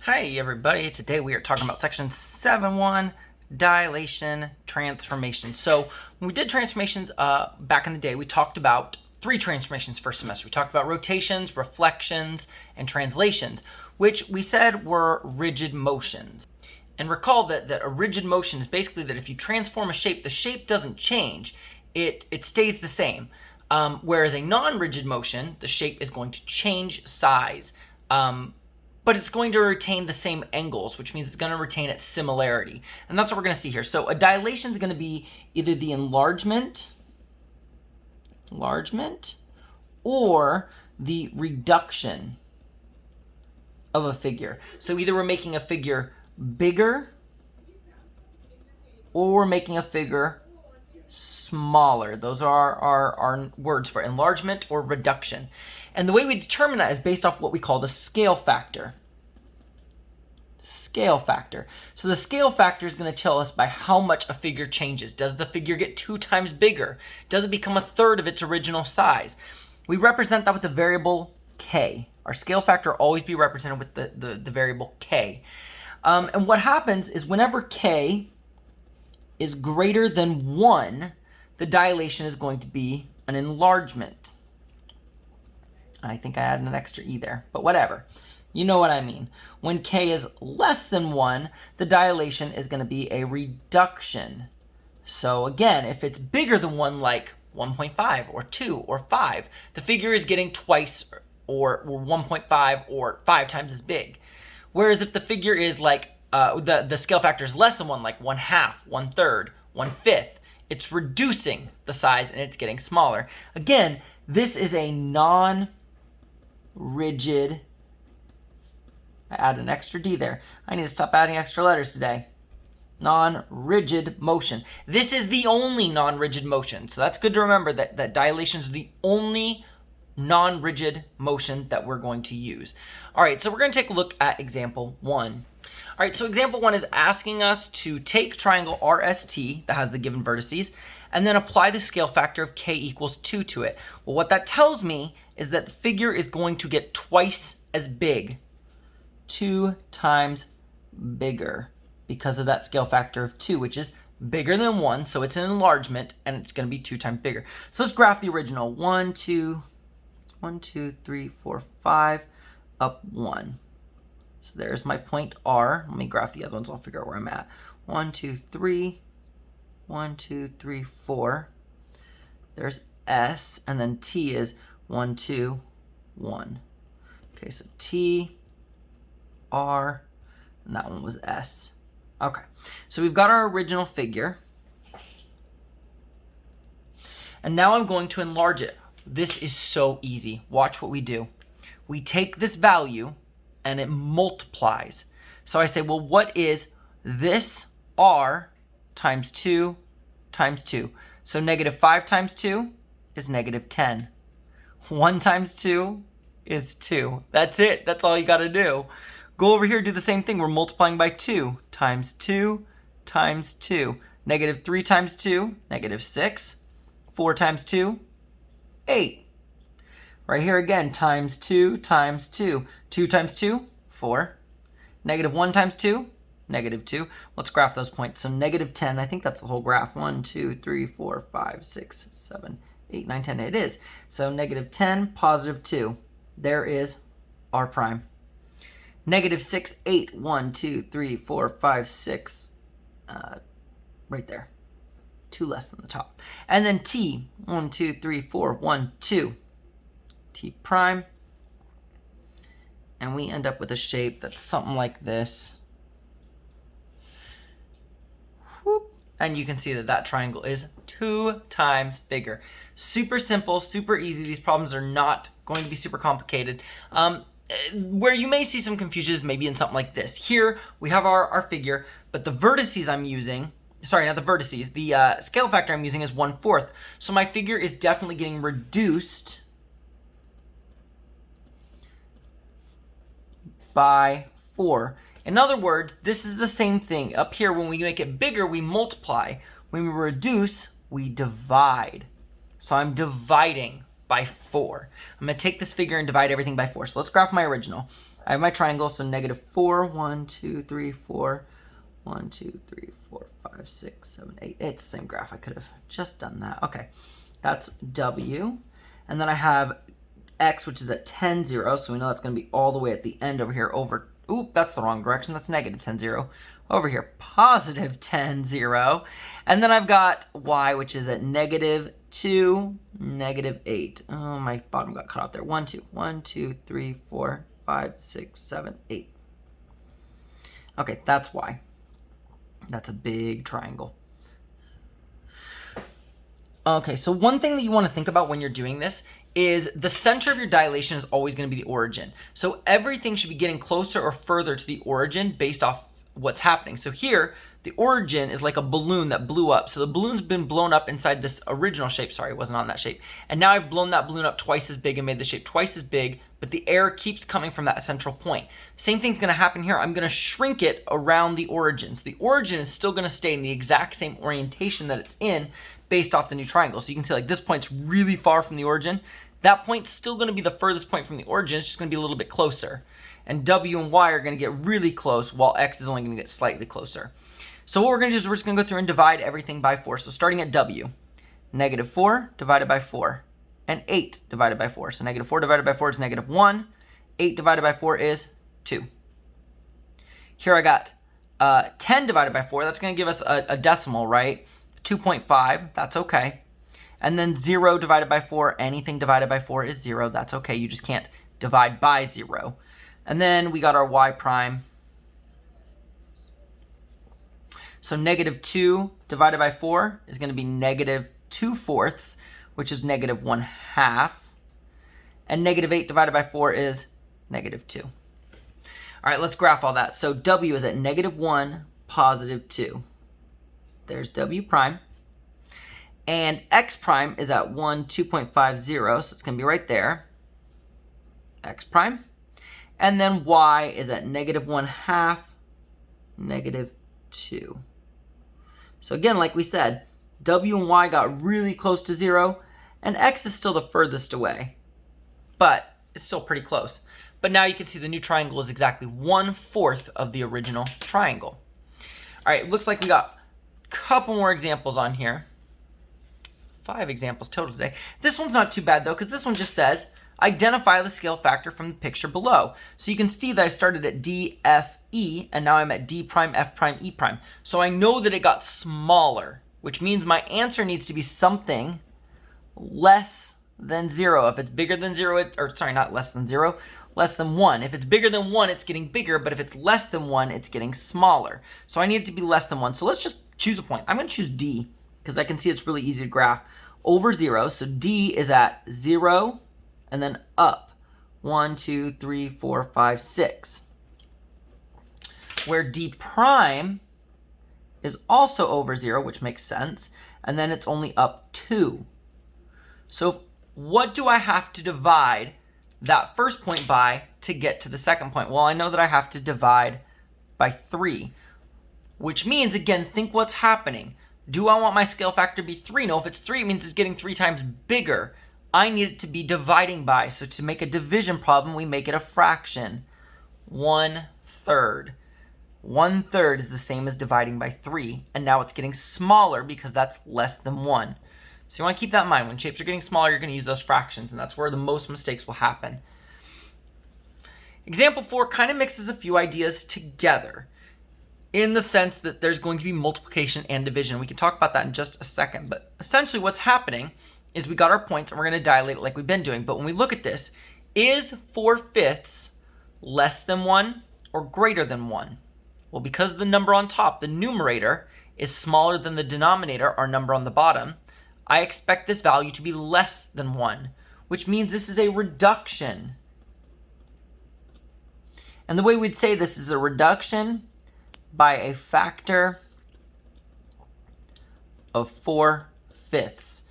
Hi everybody, today we are talking about section 7.1, dilation transformations. So when we did transformations back in the day, we talked about 3 transformations first semester. We talked about rotations, reflections, and translations, which we said were rigid motions. And recall that a rigid motion is basically that if you transform a shape, the shape doesn't change, it stays the same. Whereas a non-rigid motion, the shape is going to change size. But it's going to retain the same angles, which means it's going to retain its similarity. And that's what we're going to see here. So a dilation is going to be either the enlargement, or the reduction of a figure. So either we're making a figure bigger, or we're making a figure smaller. Those are our words for enlargement or reduction. And the way we determine that is based off what we call the scale factor. Scale factor. So the scale factor is going to tell us by how much a figure changes. Does the figure get 2 times bigger? Does it become a third of its original size? We represent that with the variable k. Our scale factor will always be represented with the variable k. And what happens is whenever k is greater than 1, the dilation is going to be an enlargement. I think I added an extra e there, but whatever. You know what I mean. When k is less than 1, the dilation is going to be a reduction. So again, if it's bigger than 1, like 1.5 or 2 or 5, the figure is getting twice or 1.5 or 5 times as big. Whereas if the figure is like, the scale factor is less than 1, like 1/2, 1/3, 1/5, it's reducing the size and it's getting smaller. Again, this is a non-rigid, I add an extra D there. I need to stop adding extra letters today. Non-rigid motion. This is the only non-rigid motion. So that's good to remember that dilation is the only non-rigid motion that we're going to use. All right, so we're going to take a look at example 1. All right, so example 1 is asking us to take triangle RST that has the given vertices and then apply the scale factor of k equals 2 to it. Well, what that tells me is that the figure is going to get twice as big, 2 times bigger, because of that scale factor of 2, which is bigger than 1, so it's an enlargement, and it's going to be 2 times bigger. So let's graph the original. 1, 2, 3, 4, 5, up 1. So there's my point R. Let me graph the other ones. I'll figure out where I'm at. 1, 2, 3. 1, 2, 3, 4. There's S, and then T is 1, 2, 1. Okay, so T, R, and that one was S. Okay, so we've got our original figure. And now I'm going to enlarge it. This is so easy. Watch what we do. We take this value and it multiplies. So I say, well, what is this R times 2 times 2? So -5 times 2 is -10. 1 times 2 is 2. That's it. That's all you got to do. Go over here, do the same thing. We're multiplying by 2 times 2 times 2. -3 times 2, -6. 4 times 2, 8. Right here again, times 2 times 2. 2 times 2, 4. -1 times 2, -2. Let's graph those points. So -10, I think that's the whole graph. 1, 2, 3, 4, 5, 6, 7, 8, 9, 10. It is. So -10, +2. There is R prime. -6, 8, 1, 2, 3, 4, 5, 6. Right there. 2 less than the top. And then T, 1, 2, 3, 4, 1, 2. T prime. And we end up with a shape that's something like this. Whoop. And you can see that that triangle is 2 times bigger. Super simple, super easy. These problems are not going to be super complicated. Where you may see some confusion is maybe in something like this. Here we have our figure, but the vertices I'm using, sorry, not the vertices, the scale factor I'm using is 1/4. So my figure is definitely getting reduced by 4. In other words, this is the same thing. Up here, when we make it bigger, we multiply. When we reduce, we divide. So I'm dividing by 4. I'm going to take this figure and divide everything by 4. So let's graph my original. I have my triangle, so negative 4, 1, 2, 3, 4, 1, 2, 3, 4, 5, 6, 7, 8. It's the same graph. I could have just done that. Okay, that's W. And then I have X, which is at 10, 0, so we know that's going to be all the way at the end over here over, oop, that's the wrong direction. That's negative 10, 0. Over here, positive 10, 0. And then I've got Y, which is at negative 2, negative 8. Oh, my bottom got cut off there. 1, 2, 1, 2, 3, 4, 5, 6, 7, 8. Okay, that's Y. That's a big triangle. Okay, so one thing that you want to think about when you're doing this is the center of your dilation is always going to be the origin. So everything should be getting closer or further to the origin based off what's happening. So here, the origin is like a balloon that blew up. So the balloon's been blown up inside this original shape. Sorry, it wasn't on that shape. And now I've blown that balloon up twice as big and made the shape twice as big, but the air keeps coming from that central point. Same thing's going to happen here. I'm going to shrink it around the origin. So the origin is still going to stay in the exact same orientation that it's in based off the new triangle. So you can see like this point's really far from the origin. That point's still going to be the furthest point from the origin. It's just going to be a little bit closer. And W and Y are going to get really close, while X is only going to get slightly closer. So what we're going to do is we're just going to go through and divide everything by 4. So starting at W, negative 4 divided by 4, and 8 divided by 4. So negative 4 divided by 4 is negative 1. 8 divided by 4 is 2. Here I got 10 divided by 4. That's going to give us a decimal, right? 2.5. That's okay. And then 0 divided by 4. Anything divided by 4 is 0. That's okay. You just can't divide by 0. And then we got our Y prime. So negative 2 divided by 4 is going to be negative 2/4, which is negative 1/2. And negative 8 divided by 4 is negative 2. All right, let's graph all that. So W is at negative 1, positive 2. There's W prime. And X prime is at 1, 2.50, so it's going to be right there. X prime. And then Y is at negative 1/2, negative 2. So again, like we said, W and Y got really close to 0, and X is still the furthest away. But it's still pretty close. But now you can see the new triangle is exactly 1/4 of the original triangle. All right, looks like we got a couple more examples on here. 5 examples total today. This one's not too bad though, because this one just says, identify the scale factor from the picture below. So you can see that I started at D, F, E, and now I'm at D prime, F prime, E prime. So I know that it got smaller, which means my answer needs to be something less than 0. If it's bigger than 0, or sorry, not less than 0, less than 1. If it's bigger than 1, it's getting bigger, but if it's less than 1, it's getting smaller. So I need it to be less than 1. So let's just choose a point. I'm going to choose D, because I can see it's really easy to graph over 0. So D is at 0, and then up 1, 2, 3, 4, 5, 6. Where D prime is also over 0, which makes sense, and then it's only up 2. So what do I have to divide that first point by to get to the second point? Well, I know that I have to divide by 3, which means, again, think what's happening. Do I want my scale factor to be 3? No, if it's 3, it means it's getting 3 times bigger. I need it to be dividing by. So to make a division problem, we make it a fraction. 1/3. 1/3 is the same as dividing by 3. And now it's getting smaller because that's less than 1. So you want to keep that in mind. When shapes are getting smaller, you're going to use those fractions. And that's where the most mistakes will happen. Example 4 kind of mixes a few ideas together, in the sense that there's going to be multiplication and division. We can talk about that in just a second. But essentially what's happening is we got our points and we're going to dilate it like we've been doing. But when we look at this, is 4/5 less than 1 or greater than 1? Well, because the number on top, the numerator, is smaller than the denominator, our number on the bottom, I expect this value to be less than 1, which means this is a reduction. And the way we'd say this is a reduction by a factor of 4/5.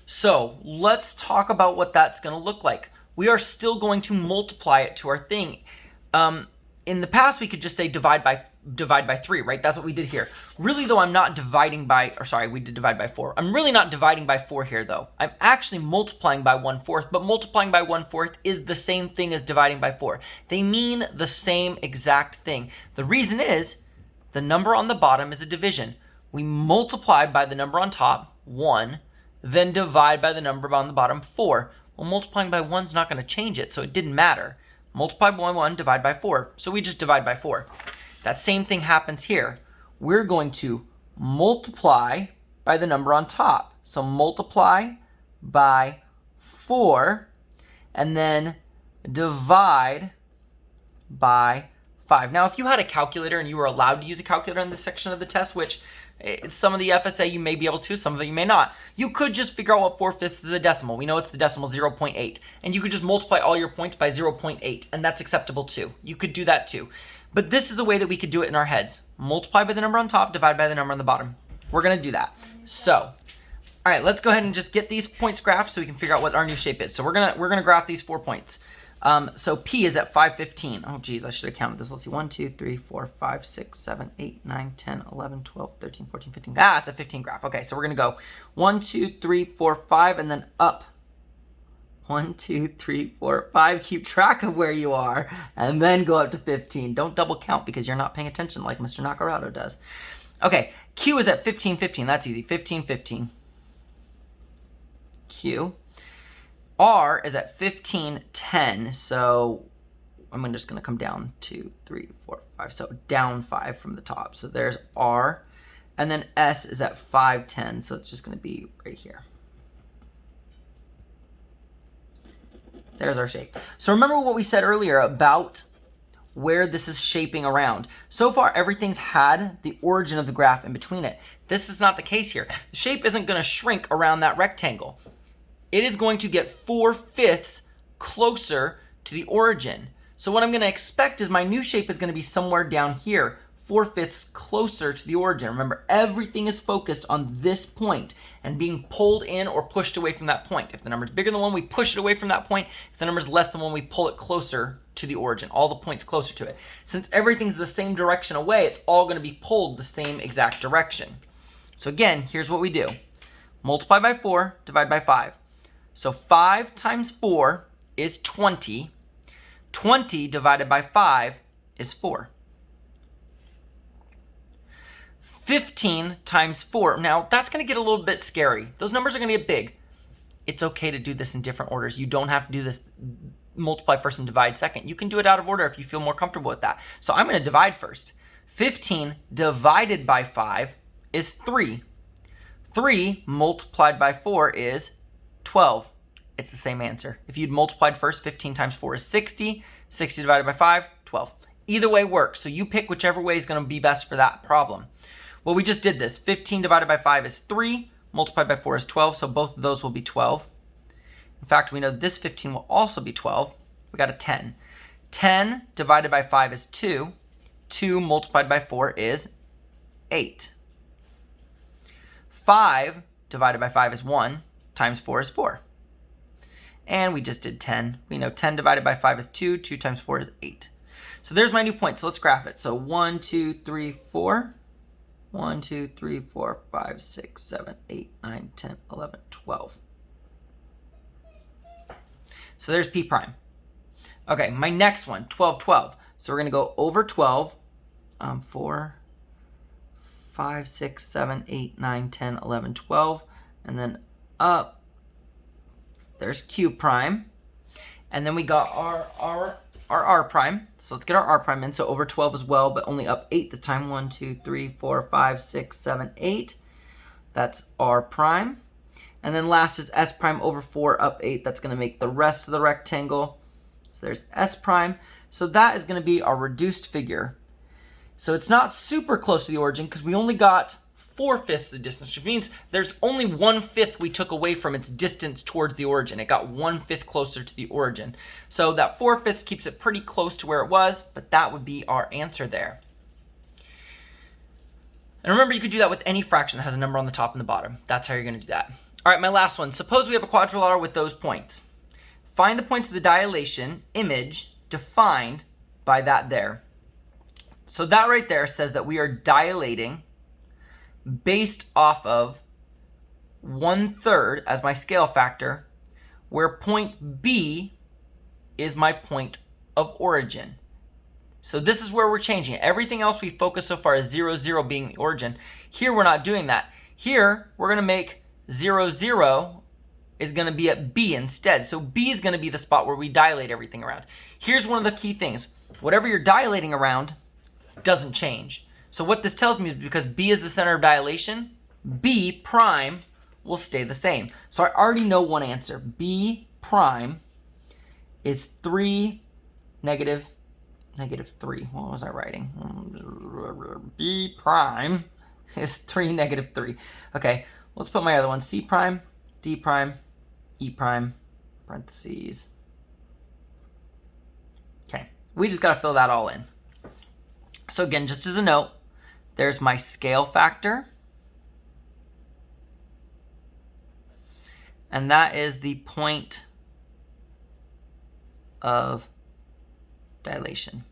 So let's talk about what that's going to look like. We are still going to multiply it to our thing. in the past, we could just say divide by 3, right? That's what we did here. Really, though, I'm not dividing by, or sorry, we did divide by 4. I'm really not dividing by 4 here, though. I'm actually multiplying by 1/4, but multiplying by 1/4 is the same thing as dividing by 4. They mean the same exact thing. The reason is the number on the bottom is a division. We multiply by the number on top, 1, then divide by the number on the bottom, 4. Well, multiplying by 1 is not going to change it, so it didn't matter. Multiply by 1, divide by 4. So we just divide by 4. That same thing happens here. We're going to multiply by the number on top. So multiply by 4, and then divide by 5. Now, if you had a calculator and you were allowed to use a calculator in this section of the test, which some of the FSA you may be able to, some of it you may not, you could just figure out what 4/5 is a decimal. We know it's the decimal 0.8. And you could just multiply all your points by 0.8, and that's acceptable too. You could do that too. But this is a way that we could do it in our heads. Multiply by the number on top, divide by the number on the bottom. We're going to do that. So, all right, let's go ahead and just get these points graphed so we can figure out what our new shape is. So we're gonna graph these 4 points. So P is at 515. Oh, geez, I should have counted this. Let's see. 1, 2, 3, 4, 5, 6, 7, 8, 9, 10, 11, 12, 13, 14, 15. Ah, it's a 15 graph. Okay, so we're going to go 1, 2, 3, 4, 5, and then up. 1, 2, 3, 4, 5. Keep track of where you are, and then go up to 15. Don't double count because you're not paying attention like Mr. Nakarado does. Okay, Q is at 15, 15. That's easy. 15, 15. Q. R is at 15, 10. So I'm just going to come down 2, 3, 4, 5. So down 5 from the top. So there's R. And then S is at 5, 10. So it's just going to be right here. There's our shape. So remember what we said earlier about where this is shaping around. So far, everything's had the origin of the graph in between it. This is not the case here. The shape isn't going to shrink around that rectangle. It is going to get 4/5 closer to the origin. So what I'm going to expect is my new shape is going to be somewhere down here, 4/5 closer to the origin. Remember, everything is focused on this point and being pulled in or pushed away from that point. If the number is bigger than 1, we push it away from that point. If the number is less than 1, we pull it closer to the origin, all the points closer to it. Since everything's the same direction away, it's all going to be pulled the same exact direction. So again, here's what we do. Multiply by 4, divide by 5. So 5 times 4 is 20. 20 divided by 5 is 4. 15 times 4. Now, that's going to get a little bit scary. Those numbers are going to get big. It's okay to do this in different orders. You don't have to do this multiply first and divide second. You can do it out of order if you feel more comfortable with that. So I'm going to divide first. 15 divided by 5 is 3. 3 multiplied by 4 is 12. It's the same answer. If you'd multiplied first, 15 times 4 is 60. 60 divided by 5, 12. Either way works. So you pick whichever way is going to be best for that problem. Well, we just did this. 15 divided by 5 is 3. Multiplied by 4 is 12. So both of those will be 12. In fact, we know this 15 will also be 12. We got a 10. 10 divided by 5 is 2. 2 multiplied by 4 is 8. 5 divided by 5 is 1. Times 4 is 4. And we just did 10. We know 10 divided by 5 is 2. 2 times 4 is 8. So there's my new point. So let's graph it. So 1, 2, 3, 4. 1, 2, 3, 4, 5, 6, 7, 8, 9, 10, 11, 12. So there's P prime. Okay, my next one, 12, 12. So we're going to go over 12. 4, 5, 6, 7, 8, 9, 10, 11, 12. And then up. There's Q prime. And then we got our R prime. So let's get our R prime in. So over 12 as well, but only up 8 this time. 1, 2, 3, 4, 5, 6, 7, 8. That's R prime. And then last is S prime over 4 up 8. That's going to make the rest of the rectangle. So there's S prime. So that is going to be our reduced figure. So it's not super close to the origin because we only got 4/5 the distance, which means there's only 1/5 we took away from its distance towards the origin. It got 1/5 closer to the origin. So that 4/5 keeps it pretty close to where it was, but that would be our answer there. And remember, you could do that with any fraction that has a number on the top and the bottom. That's how you're going to do that. All right, my last one. Suppose we have a quadrilateral with those points. Find the points of the dilation image defined by that there. So that right there says that we are dilating based off of 1/3 as my scale factor, where point B is my point of origin. So this is where we're changing it. Everything else we focus so far is 0, 0 being the origin. Here we're not doing that. Here we're going to make 0, 0 is going to be at B instead. So B is going to be the spot where we dilate everything around. Here's one of the key things. Whatever you're dilating around doesn't change. So what this tells me is because B is the center of dilation, B prime will stay the same. So I already know one answer. B prime is 3, negative 3. What was I writing? B prime is 3, negative 3. Okay, let's put my other one. C prime, D prime, E prime, parentheses. Okay, we just got to fill that all in. So again, just as a note, there's my scale factor. And that is the point of dilation.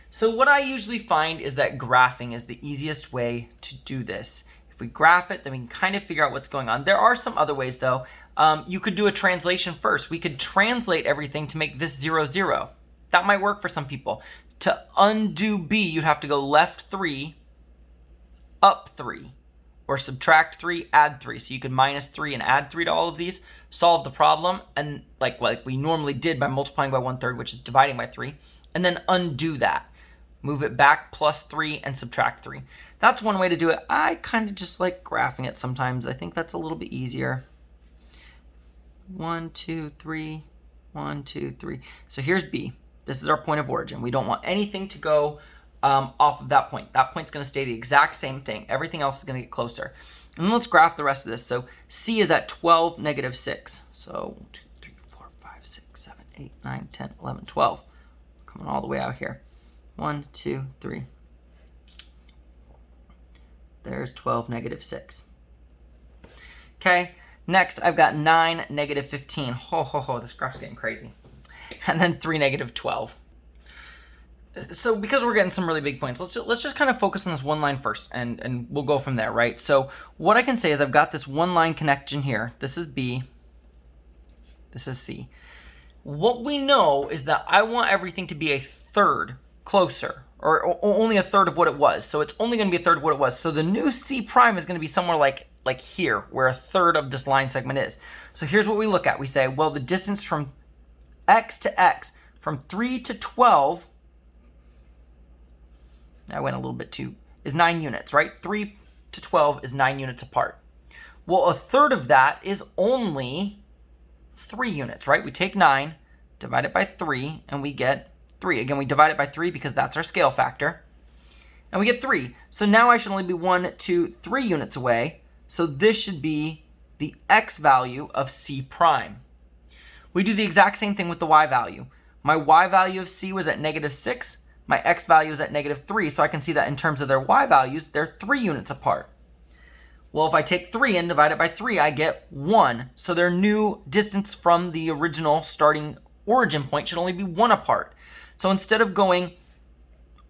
So what I usually find is that graphing is the easiest way to do this. If we graph it, then we can kind of figure out what's going on. There are some other ways though. You could do a translation first. We could translate everything to make this 0, 0. That might work for some people. To undo B, you'd have to go left 3, up 3, or subtract 3, add 3. So you could minus 3 and add 3 to all of these, solve the problem, and like we normally did by multiplying by 1/3, which is dividing by 3, and then undo that. Move it back plus 3 and subtract 3. That's one way to do it. I kind of just like graphing it sometimes. I think that's a little bit easier. 1, 2, 3, 1, 2, 3. So here's B. This is our point of origin. We don't want anything to go off of that point. That point's going to stay the exact same thing. Everything else is going to get closer. And then let's graph the rest of this. So C is at 12, negative 6. So 1, 2, 3, 4, 5, 6, 7, 8, 9, 10, 11, 12. Coming all the way out here. 1, 2, 3. There's 12, negative 6. Okay, next I've got 9, negative 15. Ho, ho, ho, this graph's getting crazy. And then 3, negative 12. So because we're getting some really big points, let's just kind of focus on this one line first, and we'll go from there, right? So what I can say is I've got this one line connection here. This is B. This is C. What we know is that I want everything to be a third closer, or only a third of what it was. So it's only going to be a third of what it was. So the new C prime is going to be somewhere like here, where a third of this line segment is. So here's what we look at. We say, well, the distance from X to X, from 3 to 12, I went a little bit too, is 9 units, right? 3 to 12 is 9 units apart. Well, a third of that is only 3 units, right? We take 9, divide it by 3, and we get 3. Again, we divide it by 3 because that's our scale factor. And we get 3. So now I should only be 1, 2, 3 units away. So this should be the X value of C prime. We do the exact same thing with the Y value. My Y value of C was at negative 6. My X value is at negative 3. So I can see that in terms of their Y values, they're 3 units apart. Well, if I take 3 and divide it by 3, I get 1. So their new distance from the original starting origin point should only be 1 apart. So instead of going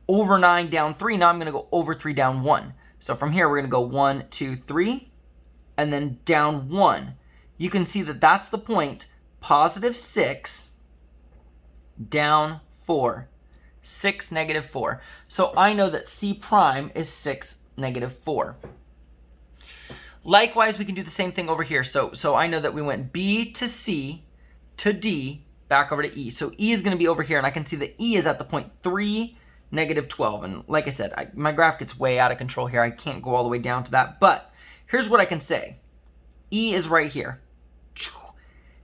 over 9 down 3, now I'm going to go over 3 down 1. So from here, we're going to go 1, 2, 3, and then down 1. You can see that that's the point, positive 6, down 4. 6, negative 4. So I know that C prime is 6, negative 4. Likewise, we can do the same thing over here. So I know that we went B to C to D, back over to E. So E is going to be over here, and I can see that E is at the point 3, negative 12. And like I said, my graph gets way out of control here. I can't go all the way down to that. But here's what I can say. E is right here.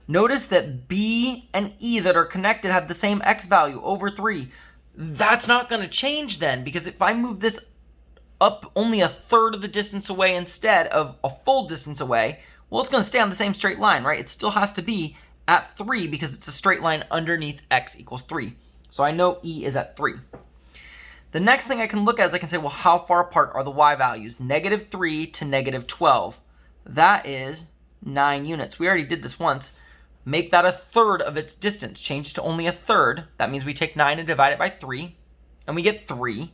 Notice that B and E that are connected have the same X value, over 3. That's not going to change then, because if I move this up only a third of the distance away instead of a full distance away, well, it's going to stay on the same straight line, right? It still has to be at 3 because it's a straight line underneath X equals 3. So I know E is at 3. The next thing I can look at is I can say, well, how far apart are the Y values? Negative 3 to negative 12. That is 9 units. We already did this once. Make that a third of its distance. Change it to only a third. That means we take 9 and divide it by 3. and we get 3.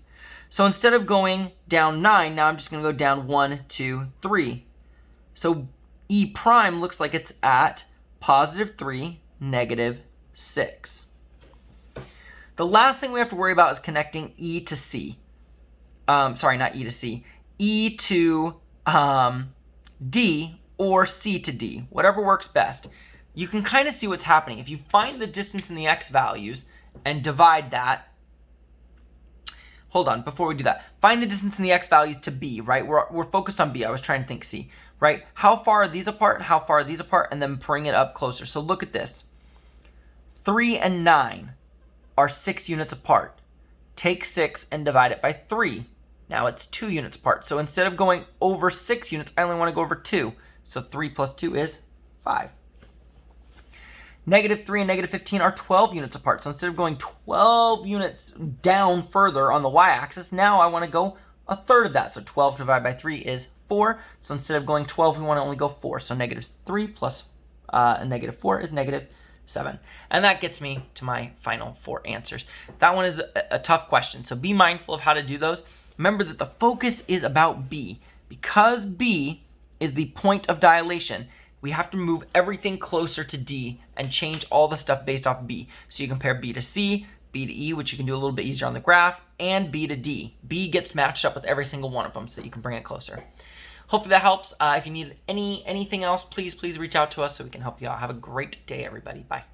So instead of going down 9, now I'm just going to go down 1, 2, 3. So E prime looks like it's at positive 3, negative 6. The last thing we have to worry about is connecting E to C. Sorry, not E to C. E to D or C to D, whatever works best. You can kind of see what's happening. If you find the distance in the x values and divide that, hold on, before we do that, find the distance in the x values to B, right? We're focused on B. I was trying to think C, right? How far are these apart and how far are these apart? And then bring it up closer. So look at this. 3 and 9 are 6 units apart. Take 6 and divide it by 3. Now it's 2 units apart. So instead of going over 6 units, I only want to go over 2. So 3 plus 2 is 5. Negative 3 and negative 15 are 12 units apart. So instead of going 12 units down further on the y-axis, now I want to go a third of that. So 12 divided by 3 is 4. So instead of going 12, we want to only go 4. So negative 3 plus a negative 4 is negative 7. And that gets me to my final 4 answers. That one is a tough question. So be mindful of how to do those. Remember that the focus is about B. Because B is the point of dilation, we have to move everything closer to D and change all the stuff based off B. So you compare B to C, B to E, which you can do a little bit easier on the graph, and B to D. B gets matched up with every single one of them so that you can bring it closer. Hopefully that helps. If you need anything else, please reach out to us so we can help you out. Have a great day, everybody. Bye.